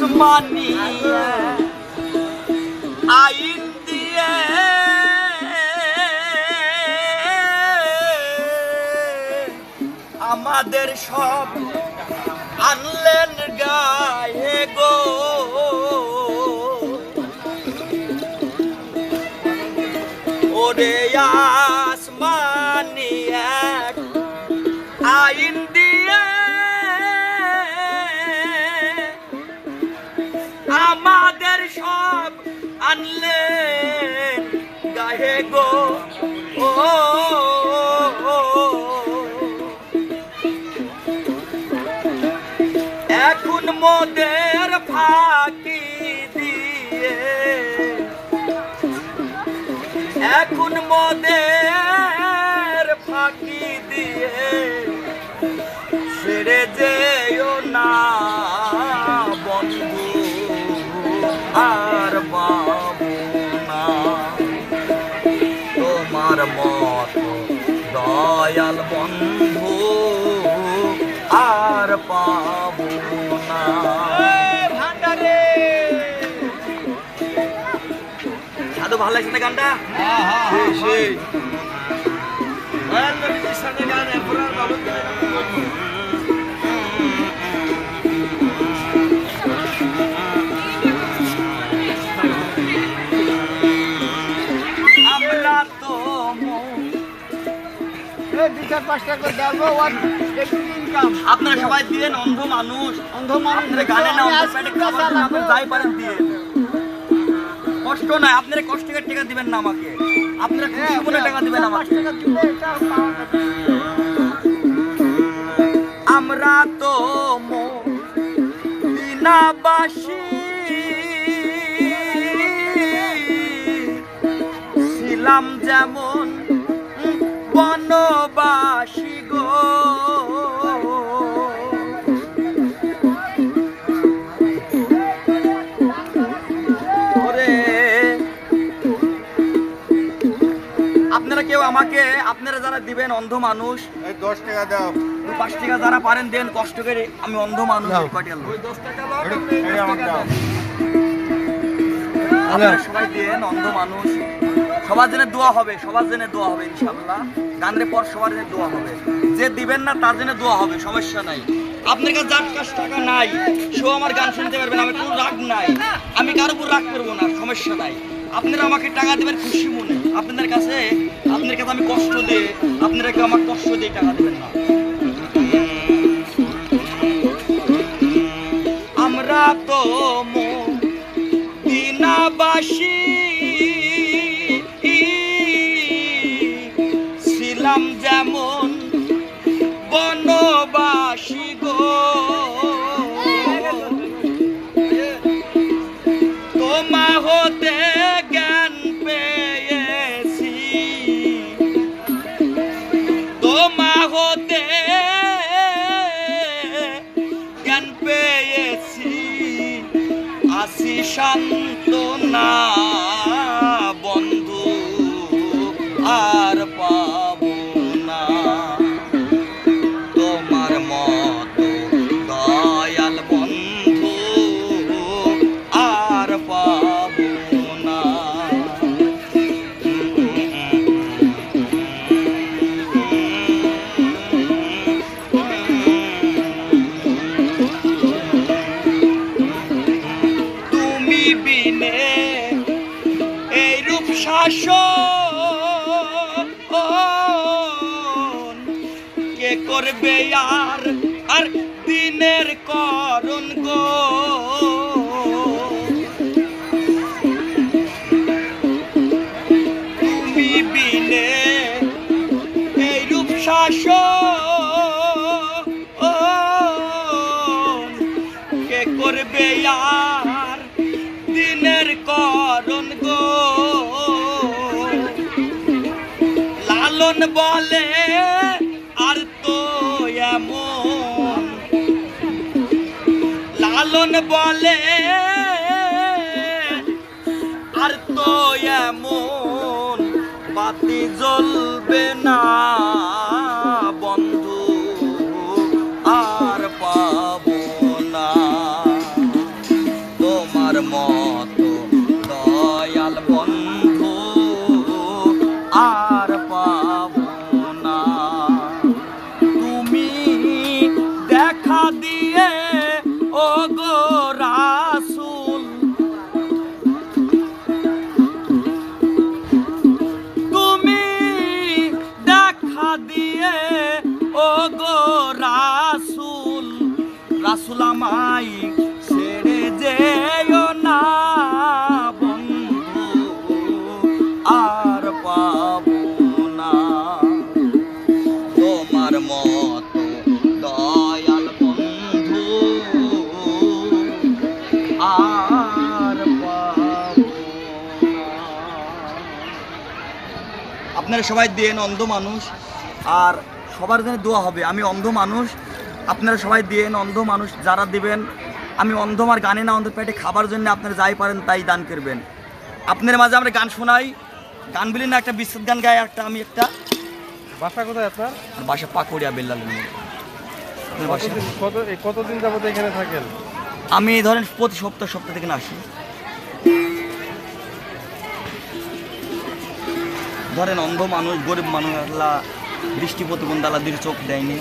আসমানি আইন দিয়ে আমাদের সব আনলেন গায়ে গো। ওরে আসমানি এক আইন দিয়ে আমাদের সব আনলেন গায়ে গো। ও এখন মোদের ফাঁকি দিয়ে, এখন মোদের ফাঁকি দিয়ে ছেড়ে যেও না বন্ধু, আর পাবো না তোমার মতো দয়াল বন্ধু, আর পাবো না। ভান্ডারে সাধু ভালো লাগছে না গানটা? আমরা তো আপনারা সবাই দিলেন, অন্ধ মানুষ গানে না যাই পারেন দিয়ে, কষ্ট নাই। আপনারা কষ্ট করে টাকা দিবেন না আমাকে, আপনারা খুশি মনে টাকা দিবেন আমাকে। আমরা তো মদিনাবাসী ছিলাম যেমন বনবাসী গো। আপনারা কেউ আমাকে, আপনারা যারা দিবেন অন্ধ মানুষ 10 টাকা দাও, 5 টাকা যারা পারেন দেন, কষ্ট করে। আমি অন্ধ মানুষ, সবাই দেন, অন্ধ মানুষ। সবার জন্য দোয়া হবে, সবার জন্য দোয়া হবে ইনশাআল্লাহ। গানের পর সবার জন্য দোয়া হবে, যে দিবেন না তার জন্য দোয়া হবে, সমস্যা নাই। আপনার কাছে যার কাছে টাকা নাই সেও আমার গান শুনতে পারবেন, আমার কোনো রাগ নাই, আমি কারোর উপর রাগ করবো না, সমস্যা নাই। আপনারা আমাকে টাকা দেবেন খুশি মনে, আপনাদের কাছে আমি কষ্ট দিয়ে, আপনারা কেউ আমার কষ্ট দিয়ে টাকা দেবেন না। আমরা তো মদিনাবাসী ছিলাম যেমন বনবাসী গো। তোমা হতে জ্ঞান পেয়েছি, তোমা হতে জ্ঞান পেয়েছি, আসি সান্ত্বনা বন্ধু, আর পাবো না তোমার মতো দয়াল বন্ধু, আর পাবো না। তুমি বিনে এই রূপ শাসন কে করবে আর দিনের করণ গো। তুমি বিনে এই রূপ শাসন কে করবে আর দিনের করণ গো। লালন বলে আর তো এমন, লালন বলে আর তো এমন, বাতি জ্বলবে না বন্ধু, আর পাবো না। আপনারা সবাই দেন, অন্ধ মানুষ, আর সবার জন্য দোয়া হবে। আমি অন্ধ মানুষ, আপনারা সবাই দেন, অন্ধ মানুষ যারা দিবেন। আমি অন্ধ, আমার গানে না, অন্ধ পেটে খাবার জন্য আপনারা যাই পারেন তাই দান করবেন। আপনার মাঝে আমরা গান শোনাই, গান বলি না, একটা বিশ্বত গান গাই একটা, আমি একটা। বাসা কোথায় আপনার? বাসা পাকুড়িয়া বেল্লালের মধ্যে। আপনার বাসা? কতদিন যাবত এখানে থাকেন? আমি ধরেন প্রতি সপ্তাহ থেকে আসি। ধরেন অন্ধ মানুষ, গরিব মানুষ, আল্লাহ দৃষ্টি প্রতিবন্ধী, আল্লাহ দৃষ্টি চোখ দেয়নি।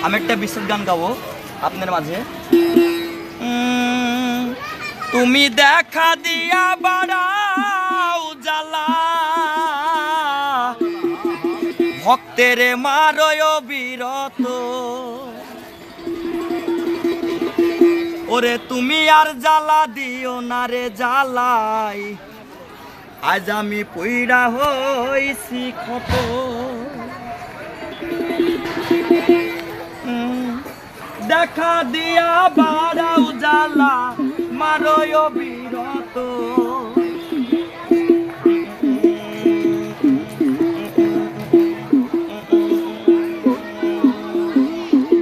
আমি একটা বিশ্বত গান গাবো আপনার মাঝে। তুমি দেখা দিয়া বাড়াও জ্বালা, ভক্তের মারয় বিরত, ওরে তুমি আর জ্বালা দিও না রে জ্বালাই, আজ আমি পইড়া হইছি ক্ষত। দেখা দিয়া বাড়াও জ্বালা, মারয় বিরত,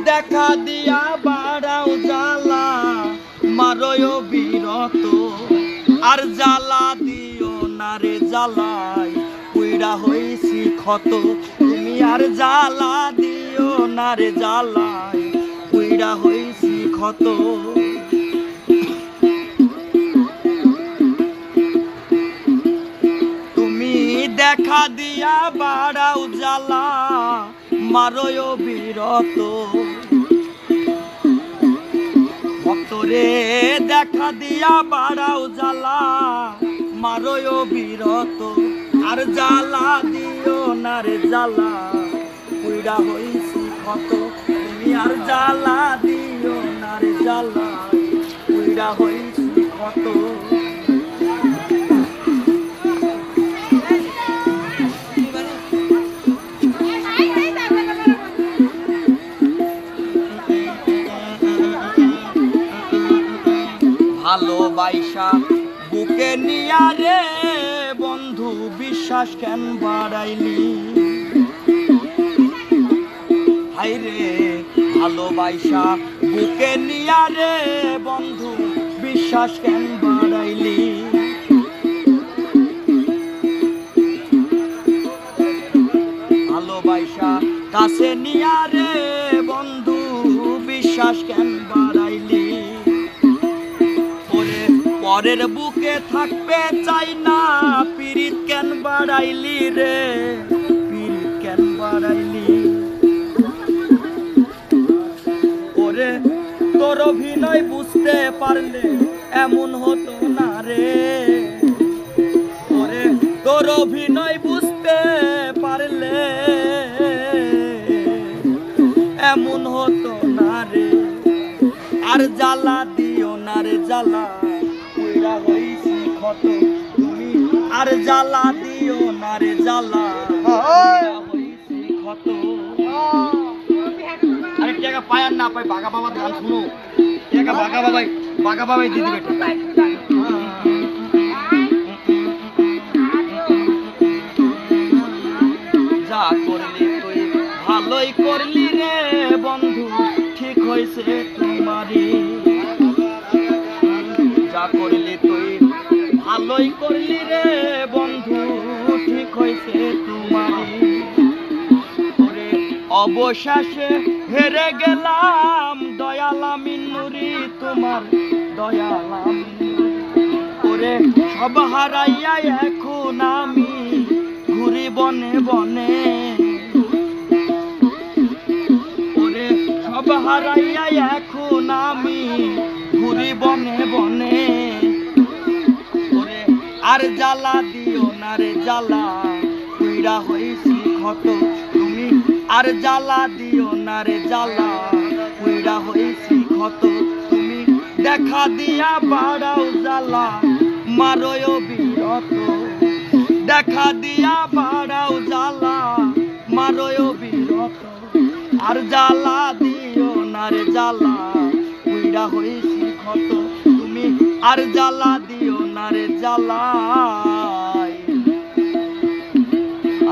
দেখা দিয়া বাড়াও জ্বালা, মারয় বিরত, আর জ্বালা দিও না রে জ্বালাই, পুইড়া হইছি ক্ষত। তুমি আর জ্বালা দিও না রে জ্বালাই, পুইড়া হইছি ক্ষত। তুমি দেখা দিয়া বাড়াও জ্বালা, মারয় বিরত, ভক্তরে দেখা দিয়া বাড়াও জ্বালা, মারয় বিরত, আর জ্বালা দিও না রে জ্বালা, পুইড়া হইছি ক্ষত। তুমি আর জ্বালা দিও না রে জ্বালা, পুইড়া হইছি ক্ষত। ভালোবাসা বুকে নিয়া রে বন্ধু, বিশ্বাস কেন বাড়াইলি, হাই রে ভালোবাসা বুকে নিয়া রে বন্ধু, বিশ্বাস কেন বাড়াইলি। ভালোবাসা কাছে নিয়া রে বন্ধু, বিশ্বাস কেন বাড়াইলি, পরের বুকে থাকবে চাই না, পিরিত কেন বাড়াইলি রে, পিরিত কেন বাড়াইলি। ওরে তোর অভিনয় বুঝতে পারলে এমন হতো না রে, ওরে তোর অভিনয় বুঝতে পারলে এমন হতো না রে, আর জ্বালা দিও না রে জ্বালা, পুইড়া হইছি ক্ষত। তুমি আর জ্বালা দিও না রে জ্বালা, পুইড়া হইছি ক্ষত। আরে টাকা পায় আর না পাই, বাঘা বাবার গান শুনো, টাকা বাঘা বাবাই দিয়ে দিবে। যা করলি তুই ভালোই করলি রে বন্ধু, ঠিক হয়েছে তোমারই। যা করলি তুই ভালোই করলি রে বন্ধু, ঠিক হয়েছে তোমারই। অবশেষে হেরে গেলাম দয়াল আমি নুরি, তোমার দয়াল আমি। ওরে সব হারাইয়া এখন আমি ঘুরি বনে বনে, ওরে সব হারাইয়া এখন আমি ঘুরি বনে বনে, ওরে আর জ্বালা দিও না রে জ্বালা, পুইড়া হইছি ক্ষত। তুমি আর জ্বালা দিও না রে জ্বালা, পুইড়া হইছি ক্ষত। তুমি দেখা দিয়া বাড়াও জ্বালা, মারয় বিরত, দেখা দিয়া বাড়াও জ্বালা, মারয় বিরত, আর জ্বালা দিও না রে জ্বালা, পুইড়া হইছি ক্ষত। তুমি আর জ্বালা দিও না রে জ্বালাই,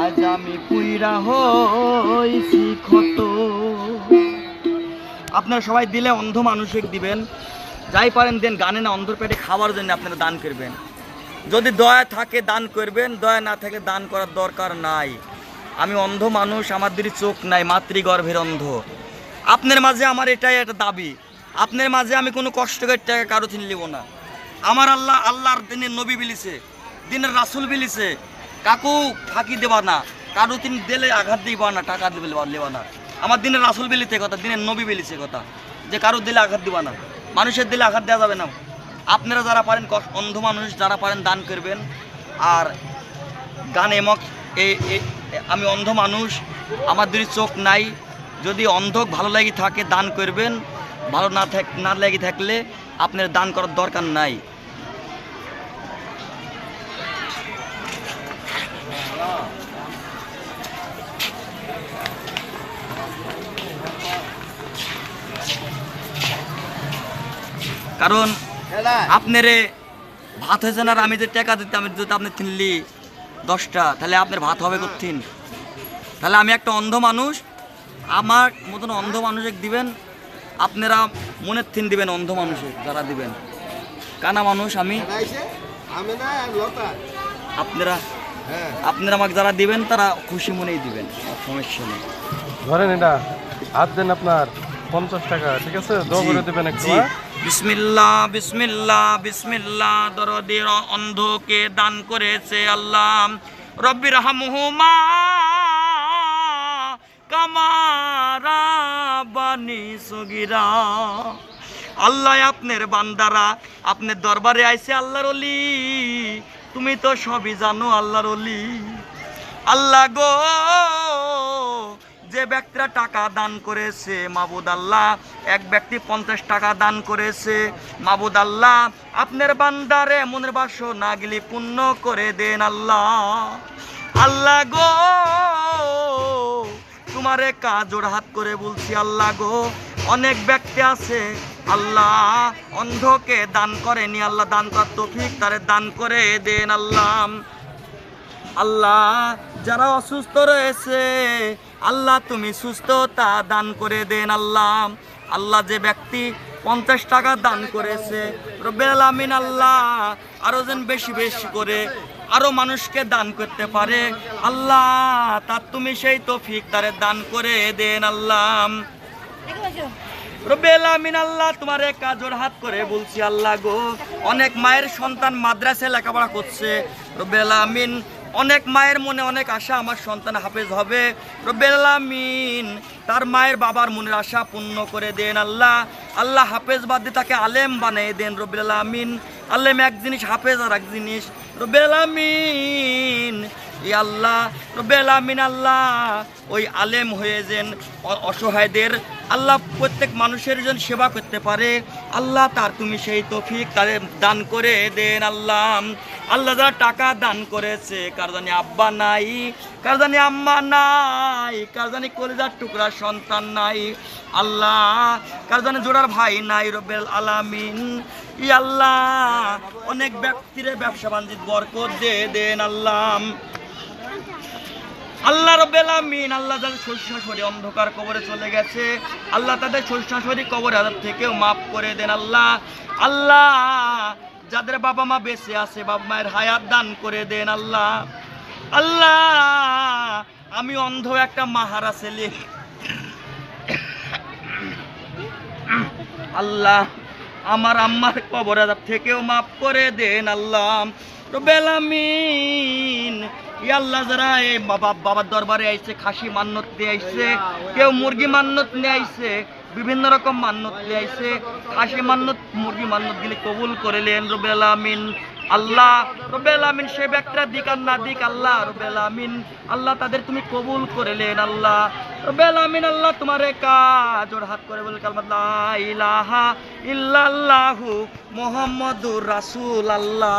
আজ আমি পুইরা হইছি ক্ষত। আপনারা সবাই দিলে অন্ধ মানুষকে দিবেন, যাই পারেন দেন, গানে না অন্ধর পেটে খাওয়ার জন্য আপনারা দান করবেন। যদি দয়া থাকে দান করবেন, দয়া না থাকলে দান করার দরকার নাই। আমি অন্ধ মানুষ, আমার দিকে চোখ নাই, মাতৃগর্ভের অন্ধ। আপনার মাঝে আমার এটাই একটা দাবি, আপনার মাঝে আমি কোনো কষ্ট করে টাকা কারো চিনি নিব না। আমার আল্লাহ আল্লাহর দিনের নবী বিলিছে, দিনের রাসুল বিলিছে, কাকু ফাঁকি দেবা না, কারো তিনি দিলে আঘাত দিবা না, টাকা দিবে লেবা না। আমার দিনের রাসুল বিলিতে কথা, দিনের নবী বিলিছে কথা, যে কারো দিলে আঘাত দিবা না, মানুষের দিলে আঘাত দেওয়া যাবে না। আপনারা যারা পারেন, অন্ধ মানুষ যারা পারেন দান করবেন। আর গানে আমি অন্ধ মানুষ, আমার দুই চোখ নাই, যদি অন্ধ ভালো লাগি থাকে দান করবেন, ভালো না লাগি থাকলে আপনার দান করার দরকার নাই। কারণ আপনারে ভাত হয়েছে না, আর আমি যে টাকা দিতাম, যদি আপনি কিনলি 10টা, তাহলে আপনার ভাত হবে কোথিন? তাহলে আমি একটা অন্ধ মানুষ, আমার মতন অন্ধ মানুষকে দিবেন, আপনারা মনের থিন দিবেন অন্ধ মানুষের যারা দিবেন। কানা মানুষ আমি, আপনারা আমাকে যারা দিবেন তারা খুশি মনেই দিবেন, সমস্যা নেই। ধরেন এটা হাত দেন আপনার 50 টাকা, ঠিক আছে? দোয়া করে দেবেন একটু। বিসমিল্লাহ বিসমিল্লাহ বিসমিল্লাহ। দরদের অন্ধকে দান করেছে আল্লাহ, রব্বির হামহুমা কামা রাব্বানি সগীরা। আল্লাহ আপনার বান্দারা আপনার দরবারে আইছে, আল্লাহর ওলি, তুমি তো সবই জানো আল্লাহর ওলি। আল্লাহ গো, যে ব্যক্তিরা টাকা দান করেছে মাবুদ আল্লাহ, এক ব্যক্তি 50 টাকা দান করেছে মাবুদ আল্লাহ, আপনার বান্দারে মনের বাসনা গিলি পূর্ণ করে দেন আল্লাহ। আল্লাহ গো, তোমারে কাজোর হাত করে বলছি আল্লাহ গো, অনেক ব্যক্তি আছে আল্লাহ অন্ধকে দান করেনি, আল্লাহ দান করার তৌফিক তারে দান করে দেন আল্লাহ। আল্লাহ যারা অসুস্থ রয়েছে আল্লাহ তুমি সুস্থতা দান করে দেন আল্লাহ। আল্লাহ যে ব্যক্তি 50 টাকা দান করেছে রব্বুল আলামিন আল্লাহ আরো যেন বেশি বেশি করে আরো মানুষকে দান করতে পারে আল্লাহ, তার তুমি সেই তৌফিক তারে দান করে দেন আল্লাহ। রব্বুল আলামিন আল্লাহ তোমার কাজের হাত করে বলছি আল্লাহ গো, অনেক মায়ের সন্তান মাদ্রাসায় লেখাপড়া করছে রব্বুল আলামিন, অনেক মায়ের মনে অনেক আশা আমার সন্তান হাফেজ হবে রব্বুল আলামিন, তার মায়ের বাবার মনের আশা পূর্ণ করে দেন আল্লাহ। আল্লাহ হাফেজ বাদ দিয়ে তাকে আলেম বানিয়ে দেন রব্বুল আলামিন। আলেম এক জিনিস, হাফেজ আর এক জিনিস রব্বুল আলামিন। ই আল্লাহ রব্বুল আলামিন আল্লাহ ওই আলেম হয়ে যেন অসহায়দের আল্লাহ প্রত্যেক মানুষের জন্য সেবা করতে পারে আল্লাহ, তার তুমি সেই তৌফিক তাদের দান করে দেন আল্লাহ। আল্লাহ যারা টাকা দান করেছে, কার জানি আব্বা নাই, কার জানি আম্মা নাই, কার জানি কলিজার টুকরা সন্তান নাই আল্লাহ, কার জানি জোড়ার ভাই নাই রব্বুল আলামিন। ই আল্লাহ অনেক ব্যক্তিরে ব্যবসা বাণিজ্য বরকত দিয়ে দেন আল্লাহ। আল্লাহ রব্বুল আলামিন আল্লাহ যাদের শ্বশুর অন্ধকার কবরে চলে গেছে আল্লাহ তাদের শ্বশুর কবরে আযাব থেকেও মাফ করে দেন আল্লাহ। আল্লাহ যাদের বাবা মা বেঁচে আছে বাবা মায়ের হায়াত দান করে দেন আল্লাহ। আল্লাহ আমি অন্ধ একটা মাহারা ছেলে আল্লাহ, আমার আম্মার কবর আযাব থেকেও মাফ করে দেন আল্লাহ রব্বুল আলামিন। ই আল্লাহ যারা এই বাবার দরবারে আইছে, খাসি মান্নত দিয়ে আইছে, কেউ মুরগি মান্নত নিয়ে আইছে, বিভিন্ন রকম মান্নত নিয়ে আইছে, খাসি মান্নত মুরগি মান্নত গিলে কবুল করিলেন রব্বুল আলামিন। আল্লাহ রব্বুল আলামিন সে ব্যক্তিরা দিক আর না দিক আল্লাহ রব্বুল আলামিন আল্লাহ তাদের তুমি কবুল করিলেন আল্লাহ রব্বুল আলামিন। আল্লাহ তোমার কাজ ওর হাত করে বলে কালমা লা ইলাহা ইল্লাল্লাহু মুহাম্মাদুর রাসূলুল্লাহ।